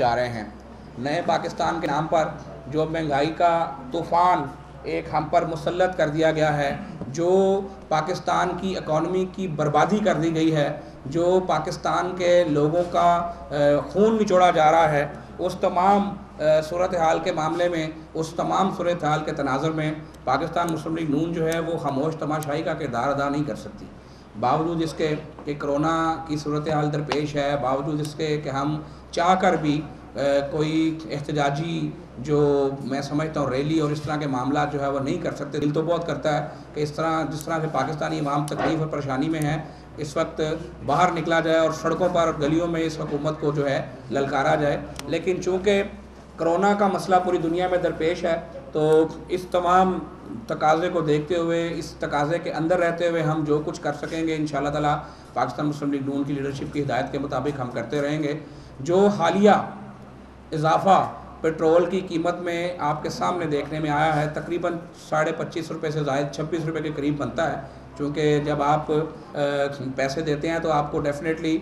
जा रहे हैं। नए पाकिस्तान के नाम पर जो महंगाई का तूफ़ान एक हम पर मुसल्लत कर दिया गया है, जो पाकिस्तान की इकॉनमी की बर्बादी कर दी गई है, जो पाकिस्तान के लोगों का खून निचोड़ा जा रहा है, उस तमाम सूरत हाल के मामले में, उस तमाम सूरत हाल के तनाज़ुर में पाकिस्तान मुस्लिम लीग नून जो है वो खामोश तमाशाई का किरदार अदा नहीं कर सकती। बावजूद इसके कि कोरोना की सूरत हाल दरपेश है, बावजूद इसके कि हम चाह कर भी कोई एहतजाजी जो मैं समझता हूँ रैली और इस तरह के मामला जो है वो नहीं कर सकते। दिल तो बहुत करता है कि इस तरह जिस तरह से पाकिस्तानी अवाम तकलीफ़ और परेशानी में है, इस वक्त बाहर निकला जाए और सड़कों पर और गलियों में इस हुकूमत को जो है ललकारा जाए। लेकिन चूँकि कोरोना का मसला पूरी दुनिया में दरपेश है, तो इस तमाम तकाज़े को देखते हुए, इस तकाज़े के अंदर रहते हुए हम जो कुछ कर सकेंगे इंशाअल्लाह ताला पाकिस्तान मुस्लिम लीग नून की लीडरशिप की हिदायत के मुताबिक हम करते रहेंगे। जो हालिया इजाफ़ा पेट्रोल की कीमत में आपके सामने देखने में आया है, तकरीबन 25.5 रुपये से ज़ायद 26 रुपये के करीब बनता है। चूँकि जब आप पैसे देते हैं तो आपको डेफिनेटली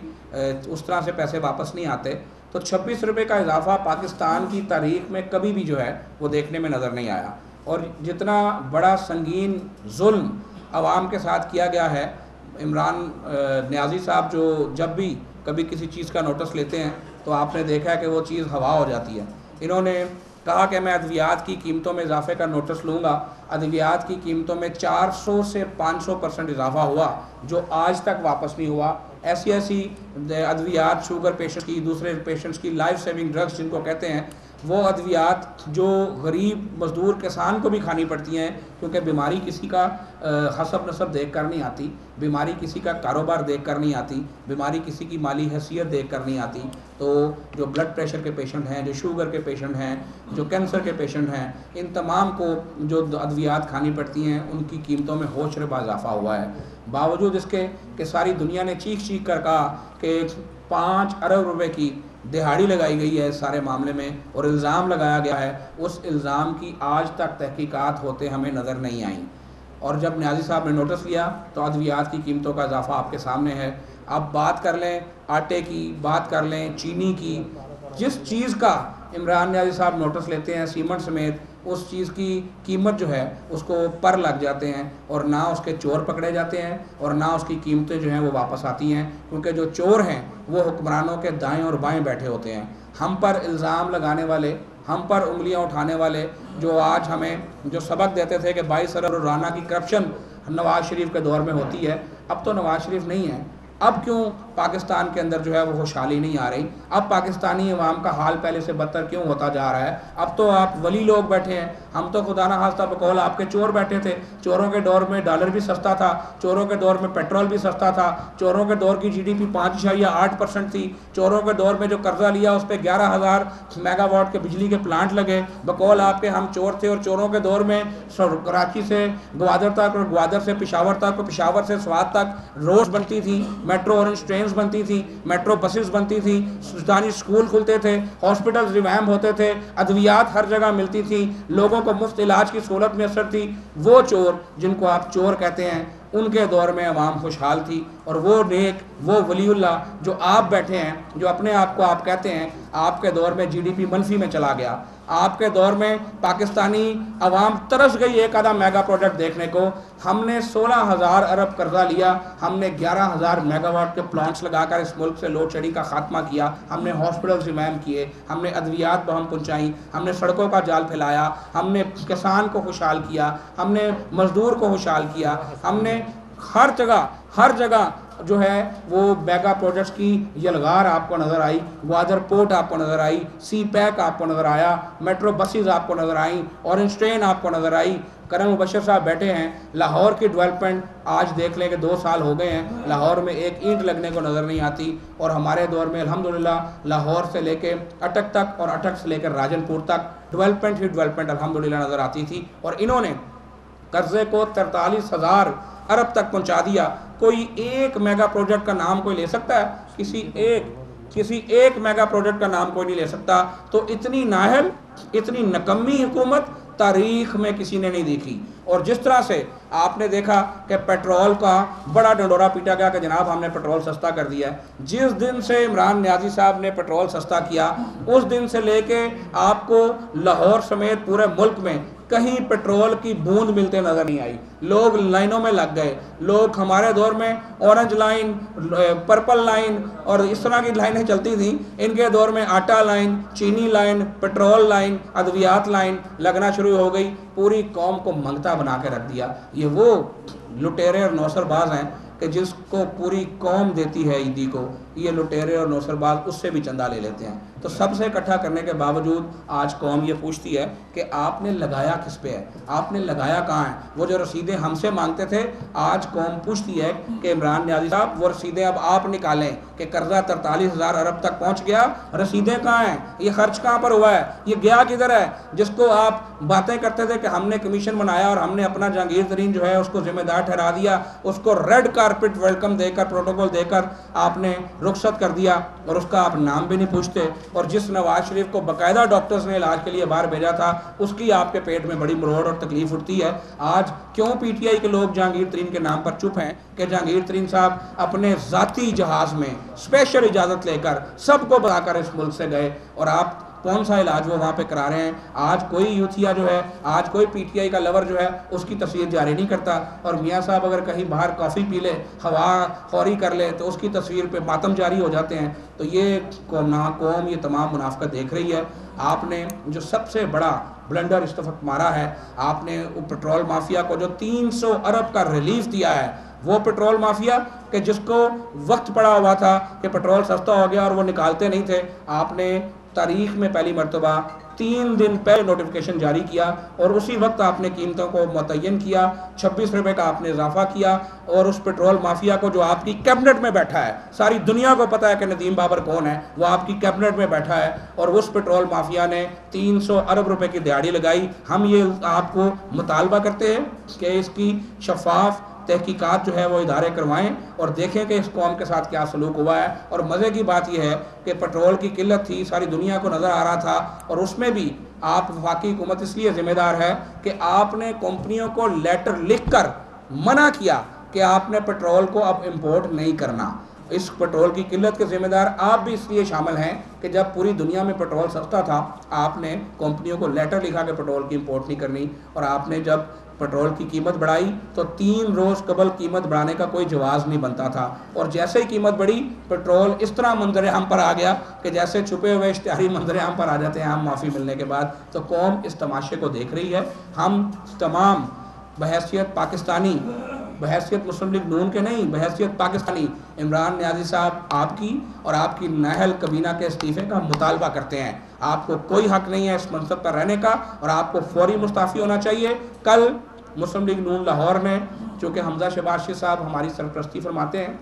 उस तरह से पैसे वापस नहीं आते, तो 26 रुपये का इजाफ़ा पाकिस्तान की तारीख़ में कभी भी जो है वो देखने में नज़र नहीं आया। और जितना बड़ा संगीन जुल्म आवाम के साथ किया गया है, इमरान नियाज़ी साहब जो जब भी कभी किसी चीज़ का नोटिस लेते हैं तो आपने देखा है कि वो चीज़ हवा हो जाती है। इन्होंने कहा कि मैं अद्वियात की कीमतों में इजाफे का नोटिस लूँगा। अद्वियात की कीमतों में 400 से 500% इजाफा हुआ, जो आज तक वापस नहीं हुआ। ऐसी ऐसी अद्वियात शुगर पेशेंट की, दूसरे पेशेंट्स की लाइफ सेविंग ड्रग्स जिनको कहते हैं, वो अद्वियात जो गरीब मज़दूर किसान को भी खानी पड़ती हैं, क्योंकि बीमारी किसी का हसब नसब देख कर नहीं आती, बीमारी किसी का कारोबार देख कर नहीं आती, बीमारी किसी की माली हैसियत देख कर नहीं आती। तो जो ब्लड प्रेशर के पेशेंट हैं, जो शुगर के पेशेंट हैं, जो कैंसर के पेशेंट हैं, इन तमाम को जो अद्वियात खानी पड़ती हैं, उनकी कीमतों में होशरुबा इजाफा हुआ है। बावजूद इसके कि सारी दुनिया ने चीख चीख कर कहा कि 5 अरब रुपए की दिहाड़ी लगाई गई है इस सारे मामले में और इल्ज़ाम लगाया गया है, उस इल्ज़ाम की आज तक तहकीकात होते हमें नज़र नहीं आई। और जब नियाज़ी साहब ने नोटिस लिया तो अद्वियात की कीमतों का इजाफा आपके सामने है। अब बात कर लें आटे की, बात कर लें चीनी की, जिस चीज़ का इमरान नियाज़ी साहब नोटिस लेते हैं सीमेंट समेत, उस चीज़ की कीमत जो है उसको पर लग जाते हैं और ना उसके चोर पकड़े जाते हैं और ना उसकी कीमतें जो हैं वो वापस आती हैं, क्योंकि जो चोर हैं वो हुक्मरानों के दाएं और बाएं बैठे होते हैं। हम पर इल्ज़ाम लगाने वाले, हम पर उंगलियां उठाने वाले, जो आज हमें जो सबक देते थे कि 22 अरब राना की करप्शन नवाज़ शरीफ के दौर में होती है, अब तो नवाज़ शरीफ नहीं है। अब क्यों पाकिस्तान के अंदर जो है वो खुशहाली नहीं आ रही? अब पाकिस्तानी अवाम का हाल पहले से बदतर क्यों होता जा रहा है? अब तो आप वली लोग बैठे हैं, हम तो खुदा ना खास्ता बकौल आपके चोर बैठे थे। चोरों के दौर में डॉलर भी सस्ता था, चोरों के दौर में पेट्रोल भी सस्ता था, चोरों के दौर की GDP 5.8% थी, चोरों के दौर में जो कर्जा लिया उस पर 11,000 मेगावाट के बिजली के प्लांट लगे। बकौल आपके हम चोर थे और चोरों के दौर में कराची से ग्वादर तक और ग्वादर से पेशावर तक और पेशावर से स्वात तक रोड बनती थी, मेट्रो ऑरेंज ट्रेन बनती थी, मेट्रो बसेस बनती थी, सुल्तानी स्कूल खुलते थे, हॉस्पिटल रिवैम्प होते थे, अद्वियात हर जगह मिलती थी, लोगों को मुफ्त इलाज की सहूलत मैसर थी। वो चोर जिनको आप चोर कहते हैं, उनके दौर में अवाम खुशहाल थी। और वो नेक, वो वलीउल्लाह जो आप बैठे हैं, जो अपने आप को आप कहते हैं, आपके दौर में GDP मनफी में चला गया। आपके दौर में पाकिस्तानी अवाम तरस गई एक आधा मेगा प्रोजेक्ट देखने को। हमने 16,000 अरब कर्जा लिया, हमने 11,000 मेगावाट के प्लांट्स लगाकर इस मुल्क से लोड शेडिंग का खात्मा किया, हमने हॉस्पिटल्स रिवैम्प किए, हमने अद्वियात बहम पहुँचाई, हमने सड़कों का जाल फैलाया, हमने किसान को खुशहाल किया, हमने मजदूर को खुशहाल किया, हमने हर जगह जो है वो मेगा प्रोजेक्ट्स की यलगार आपको नज़र आई। ग्वादर पोर्ट आपको नज़र आई, सी पैक आपको नज़र आया, मेट्रो बसेस आपको नज़र आई, ऑरेंज ट्रेन आपको नज़र आई। करम मुबशर साहब बैठे हैं, लाहौर की डेवलपमेंट आज देख लें कि 2 साल हो गए हैं, लाहौर में एक ईंट लगने को नज़र नहीं आती। और हमारे दौर में अल्हम्दुलिल्लाह लाहौर से लेके अटक तक और अटक से लेकर राजनपुर तक डेवलपमेंट ही डेवलपमेंट अल्हम्दुलिल्लाह नज़र आती थी। और इन्होंने कर्जे को 43,000 अरब तक पहुंचा दिया। कोई एक मेगा प्रोजेक्ट का नाम कोई ले सकता है? किसी एक मेगा प्रोजेक्ट का नाम कोई नहीं ले सकता। तो इतनी नाहल, इतनी नकम्मी हुकूमत तारीख में किसी ने नहीं देखी। और जिस तरह से आपने देखा कि पेट्रोल का बड़ा डंडोरा पीटा गया कि जनाब हमने पेट्रोल सस्ता कर दिया है, जिस दिन से इमरान नियाज़ी साहब ने पेट्रोल सस्ता किया उस दिन से लेके आपको लाहौर समेत पूरे मुल्क में कहीं पेट्रोल की बूंद मिलते नज़र नहीं आई। लोग लाइनों में लग गए। लोग, हमारे दौर में ऑरेंज लाइन, पर्पल लाइन और इस तरह की लाइनें चलती थी, इनके दौर में आटा लाइन, चीनी लाइन, पेट्रोल लाइन, अद्वियात लाइन लगना शुरू हो गई। पूरी कौम को मंगता बना के रख दिया। ये वो लुटेरे और नौसरबाज हैं कि जिसको पूरी कौम देती है ईदी को, ये लुटेरे और नौसरबाज उससे भी चंदा ले लेते हैं। तो सबसे इकट्ठा करने के बावजूद आज कौम ये पूछती है कि आपने लगाया किस पे है, आपने लगाया कहाँ है। वो जो रसीदें हमसे मांगते थे, आज कौम पूछती है कि इमरान नियाज़ी साहब वो रसीदें अब आप निकालें कि कर्जा 43,000 अरब तक पहुँच गया, रसीदें कहाँ हैं, ये खर्च कहाँ पर हुआ है, ये गया किधर है। जिसको आप बातें करते थे कि हमने कमीशन बनाया और हमने अपना जहांगीर तरीन जो है उसको जिम्मेदार ठहरा दिया, उसको रेड कारपेट वेलकम देकर, प्रोटोकॉल देकर आपने रुखसत कर दिया और उसका आप नाम भी नहीं पूछते। और जिस नवाज शरीफ को बाकायदा डॉक्टर्स ने इलाज के लिए बाहर भेजा था, उसकी आपके पेट में बड़ी मरोड़ और तकलीफ उठती है। आज क्यों पीटीआई के लोग जहांगीर तरीन के नाम पर चुप हैं कि जहांगीर तरीन साहब अपने ज़ाती जहाज़ में स्पेशल इजाज़त लेकर सबको बताकर इस मुल्क से गए और आप कौन सा इलाज वो वहाँ पे करा रहे हैं। आज कोई यूथिया जो है, आज कोई पीटीआई का लवर जो है उसकी तस्वीर जारी नहीं करता। और मियाँ साहब अगर कहीं बाहर कॉफ़ी पी ले, हवा खौरी कर ले, तो उसकी तस्वीर पे मातम जारी हो जाते हैं। तो ये कौम ये तमाम मुनाफिकत देख रही है। आपने जो सबसे बड़ा ब्लंडर इस वक्त मारा है, आपने पेट्रोल माफिया को जो 300 अरब का रिलीफ दिया है, वो पेट्रोल माफिया कि जिसको वक्त पड़ा हुआ था कि पेट्रोल सस्ता हो गया और वो निकालते नहीं थे, आपने तारीख में पहली मरतबा 3 दिन पहले नोटिफिकेशन जारी किया और उसी वक्त आपने कीमतों को मुतय्यन किया। 26 रुपये का आपने इजाफा किया और उस पेट्रोल माफिया को जो आपकी कैबिनेट में बैठा है, सारी दुनिया को पता है कि नदीम बाबर कौन है, वो आपकी कैबिनेट में बैठा है और उस पेट्रोल माफिया ने 300 अरब रुपए की दिहाड़ी लगाई। हम ये आपको मुतालबा करते हैं कि इसकी शफाफ तहकीकात जो है वो इदारे करवाएं और देखें कि इस कौम के साथ क्या सलूक हुआ है। और मज़े की बात यह है कि पेट्रोल की किल्लत थी, सारी दुनिया को नज़र आ रहा था और उसमें भी आप वफाकी हुकूमत इसलिए ज़िम्मेदार है कि आपने कंपनियों को लेटर लिख कर मना किया कि आपने पेट्रोल को अब इम्पोर्ट नहीं करना। इस पेट्रोल की किल्लत के ज़िम्मेदार आप भी इसलिए शामिल हैं कि जब पूरी दुनिया में पेट्रोल सस्ता था, आपने कंपनियों को लेटर लिखा कि पेट्रोल की इम्पोर्ट नहीं करनी। और आपने जब पेट्रोल की कीमत बढ़ाई तो 3 रोज़ कबल कीमत बढ़ाने का कोई जवाज़ नहीं बनता था। और जैसे ही कीमत बढ़ी, पेट्रोल इस तरह मंजर आम पर आ गया कि जैसे छुपे हुए इश्तिहारी मंजर आम पर आ जाते हैं हम माफ़ी मिलने के बाद। तो कौम इस तमाशे को देख रही है। हम तमाम बहैसियत पाकिस्तानी, बहैसियत मुस्लिम लीग नून के नहीं, बहैसियत पाकिस्तानी इमरान नियाज़ी साहब आपकी और आपकी नाहल कबीना के इस्तीफ़े का मुतालबा करते हैं। आपको कोई हक नहीं है इस मनसब पर रहने का और आपको फौरी मुस्ताफ़ी होना चाहिए। कल मुस्लिम लीग नून लाहौर ने, चूँकि हमजा शहबाज़ साहब हमारी सरपरस्ती फरमाते हैं,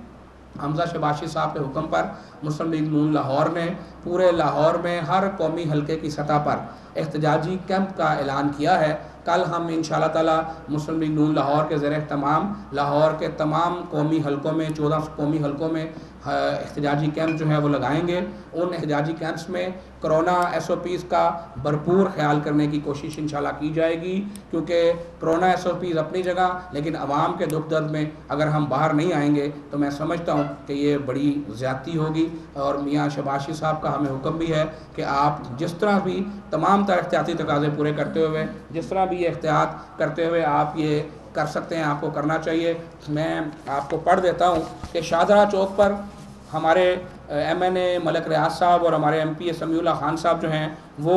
हमजा शहबाज़ साहब के हुक्म पर मुस्लिम लीग नून लाहौर ने पूरे लाहौर में हर कौमी हलके की सतह पर एहतजाजी कैंप का ऐलान किया है। कल हम इंशाअल्लाह ताला मुस्लिम लीग नून लाहौर के ज़रिए तमाम लाहौर के तमाम कौमी हलकों में 14 कौमी हलकों में एहतजाजी कैंप जो है वो लगाएंगे। उन एहतजाजी कैंप्स में कोरोना SOPs का भरपूर ख्याल करने की कोशिश इंशाल्लाह की जाएगी, क्योंकि कोरोना SOPs अपनी जगह, लेकिन आवाम के दुख दर्द में अगर हम बाहर नहीं आएंगे तो मैं समझता हूँ कि ये बड़ी ज़्यादती होगी। और मियाँ शहबाज़ साहब का हमें हुक्म भी है कि आप जिस तरह भी तमाम तरह एहतियाती तकाज़े पूरे करते हुए, जिस तरह भी एहतियात करते हुए आप ये कर सकते हैं, आपको करना चाहिए। मैं आपको पढ़ देता हूँ कि शाहजहाँ चौक पर हमारे MNA मलक रियाज साहब और हमारे MP समीउल्लाह खान साहब जो हैं वो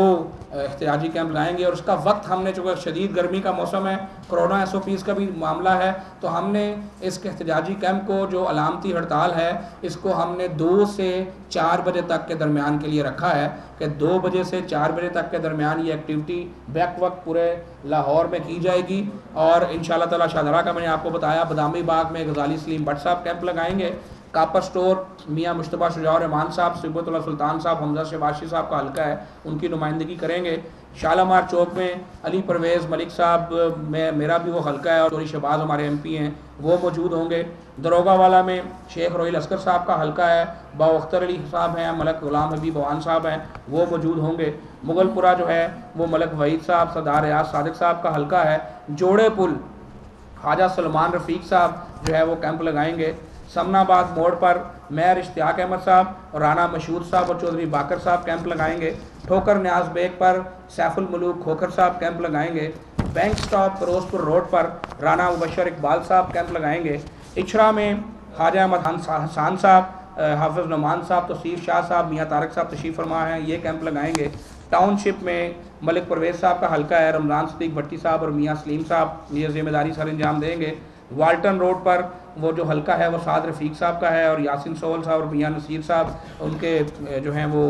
एहतजाजी कैंप लाएंगे। और उसका वक्त हमने, चूँकि शदीद गर्मी का मौसम है, कोरोना SOPs का भी मामला है, तो हमने इस एहतजाजी कैंप को, जो अलामती हड़ताल है, इसको हमने 2 से 4 बजे तक के दरमियान के लिए रखा है कि 2 बजे से 4 बजे तक के दरमियान ये एक्टिविटी बैक वक्त पूरे लाहौर में की जाएगी। और इंशाअल्लाह ताला शाहदरा का मैंने आपको बताया, बदामी बाग में गजाली सलीम भट्ट साहब कैंप लगाएंगे, कापर स्टोर मियाँ मुश्तबा शुजा रहमान साहब, सिबतुल्लाह सुल्तान साहब, हमजा शबाशी साहब का हल्का है, उनकी नुमाइंदगी करेंगे। शालामार चौक में अली परवेज़ मलिक साहब में मेरा भी वो हल्का है और चौधरी शहबाज हमारे MP हैं, वो मौजूद होंगे। दरोगा वाला में शेख रोहिल अस्कर साहब का हल्का है, बाअख्तर अली साहब हैं, मलक गुलाम हबीब अवान साहब हैं, वो मौजूद होंगे। मुगलपुरा जो है वो मलक वहीद साहब, सरदार रियाज सादिक साहब का हल्का है। जोड़े पुल ख्वाजा सलमान रफ़ीक साहब जो है वो कैंप लगाएंगे। समनाबाद मोड़ पर मेयर इश्तियाक अहमद साहब और राना मशहूद साहब और चौधरी बाकर साहब कैंप लगाएंगे। ठोकर न्याज बेग पर सैफुल मलूक खोखर साहब कैंप लगाएंगे। बैंक स्टॉप फिरोजपुर रोड पर राना मुबशर इकबाल साहब कैंप लगाएंगे। इछरा में ख्वाजा अहमद हसान साहब, हाफिज़ नुमान साहब, तौसीफ़ शाह साहब, मियाँ तारक साहब तशरीफ़ फरमा हैं, ये कैंप लगाएंगे। टाउनशिप में मलिक परवेज़ साहब का हल्का है, रमज़ान सदीक भट्टी साहब और मियाँ सलीम साहब ये ज़िम्मेदारी सर अंजाम देंगे। वाल्टन रोड पर वो जो हल्का है वो साद रफ़ीक साहब का है और यासिन सोहल साहब और मियाँ नसीर साहब उनके जो हैं वो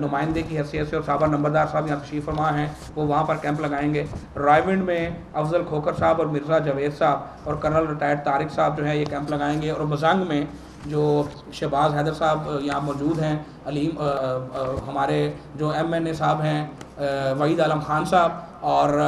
नुमाइंदे की हैसियत से और साबर नंबरदार साहब यहाँ तशरीफ़ फरमा हैं, वो वहाँ पर कैंप लगाएंगे। रायविंड में अफजल खोखर साहब और मिर्ज़ा जावेद साहब और कर्नल रिटायर्ड तारिक साहब जो है ये कैंप लगाएंगे। और बजंग में जो शहबाज हैदर साहब यहाँ मौजूद हैं, अलीम हमारे जो MNA साहब हैं, वहीद आलम खान साहब और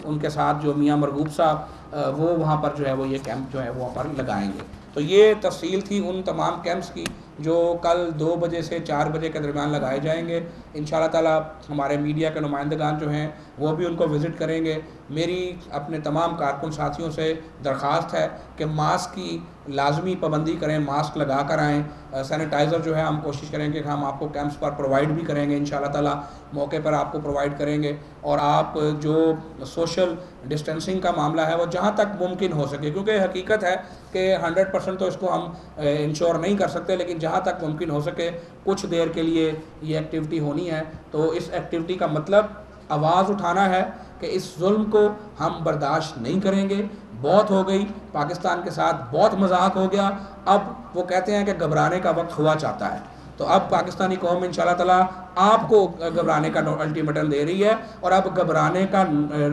उनके साथ जो मियाँ मरगूब साहब, वो वहाँ पर जो है वो ये कैंप जो है वहाँ पर लगाएंगे। तो ये तफसील थी उन तमाम कैंप्स की जो कल 2 बजे से 4 बजे के दरमियान लगाए जाएंगे। इंशाअल्लाह ताला हमारे मीडिया के नुमाइंदगान जो हैं वो भी उनको विज़िट करेंगे। मेरी अपने तमाम कारकुन साथियों से दरख्वास्त है कि मास्क की लाजमी पाबंदी करें, मास्क लगा कर आएँ। सैनिटाइज़र जो है हम कोशिश करेंगे कि हम आपको कैंप्स पर प्रोवाइड भी करेंगे, इंशाअल्लाह ताला मौके पर आपको प्रोवाइड करेंगे। और आप जो सोशल डिस्टेंसिंग का मामला है वो जहाँ तक मुमकिन हो सके, क्योंकि हकीकत है कि 100% तो इसको हम इंश्योर नहीं कर सकते, लेकिन जहाँ तक मुमकिन हो सके कुछ देर के लिए ये एक्टिविटी होनी है। तो इस एक्टिविटी का मतलब आवाज़ उठाना है कि इस जुल्म को हम बर्दाश्त नहीं करेंगे, बहुत हो गई, पाकिस्तान के साथ बहुत मजाक हो गया। अब वो कहते हैं कि घबराने का वक्त हुआ चाहता है, तो अब पाकिस्तानी कौम इंशाअल्लाह ताला आपको घबराने का अल्टीमेटम दे रही है। और अब घबराने का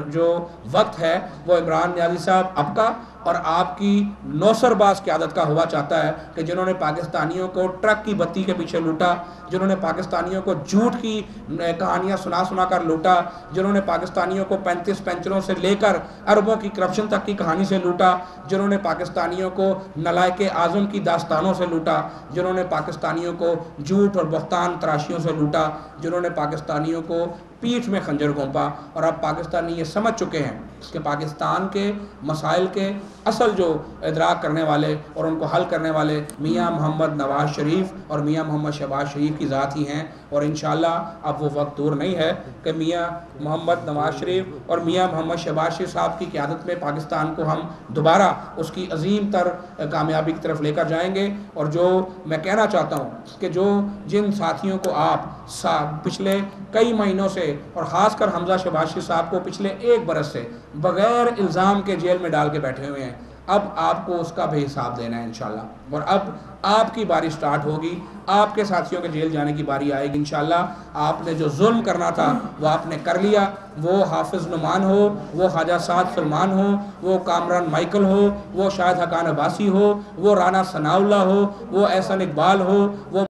जो वक्त है वो इमरान नियाज़ी साहब आपका और आपकी नौसरबाज क़यादत का हुआ चाहता है कि जिन्होंने पाकिस्तानियों को ट्रक की बत्ती के पीछे लूटा, जिन्होंने पाकिस्तानियों को झूठ की कहानियाँ सुना कर लूटा, जिन्होंने पाकिस्तानियों को 35 पेंशनों से लेकर अरबों की करप्शन तक की कहानी से लूटा, जिन्होंने पाकिस्तानियों को नलायक आज़म की दास्तानों से लूटा, जिन्होंने पाकिस्तानियों को झूठ और बख्तान तराशियों से लूटा, जिन्होंने पाकिस्तानियों को पीठ में खंजर घोंपा। और अब पाकिस्तानी ये समझ चुके हैं कि पाकिस्तान के मसाइल के असल जो इदराक करने वाले और उनको हल करने वाले मियाँ मोहम्मद नवाज़ शरीफ और मियाँ मोहम्मद शहबाज शरीफ की ज़ात ही हैं। और इंशाअल्लाह अब वो वक्त दूर नहीं है कि मियाँ मोहम्मद नवाज़ शरीफ और मियाँ मोहम्मद शहबाज शरीफ साहब की क़यादत में पाकिस्तान को हम दोबारा उसकी अजीम तर कामयाबी की तरफ लेकर जाएंगे। और जो मैं कहना चाहता हूँ कि जो जिन साथियों को आप पिछले कई महीनों से और ख़ासकर हमजा शहबाज शरीफ साहब को पिछले 1 बरस से बग़ैर इल्ज़ाम के जेल में डाल के बैठे हुए हैं, अब आपको उसका भी हिसाब देना है इंशाअल्लाह। और अब आपकी बारी स्टार्ट होगी, आपके साथियों के जेल जाने की बारी आएगी इंशाअल्लाह। आपने जो जुल्म करना था वो आपने कर लिया, वो हाफिज़ नुमान हो, वो ख्वाजा साद सलमान हो, वो कामरान माइकल हो, वो शाहिद हकान अब्बासी हो, वो राना सनाउल्लाह हो, वो एहसन इकबाल हो, वो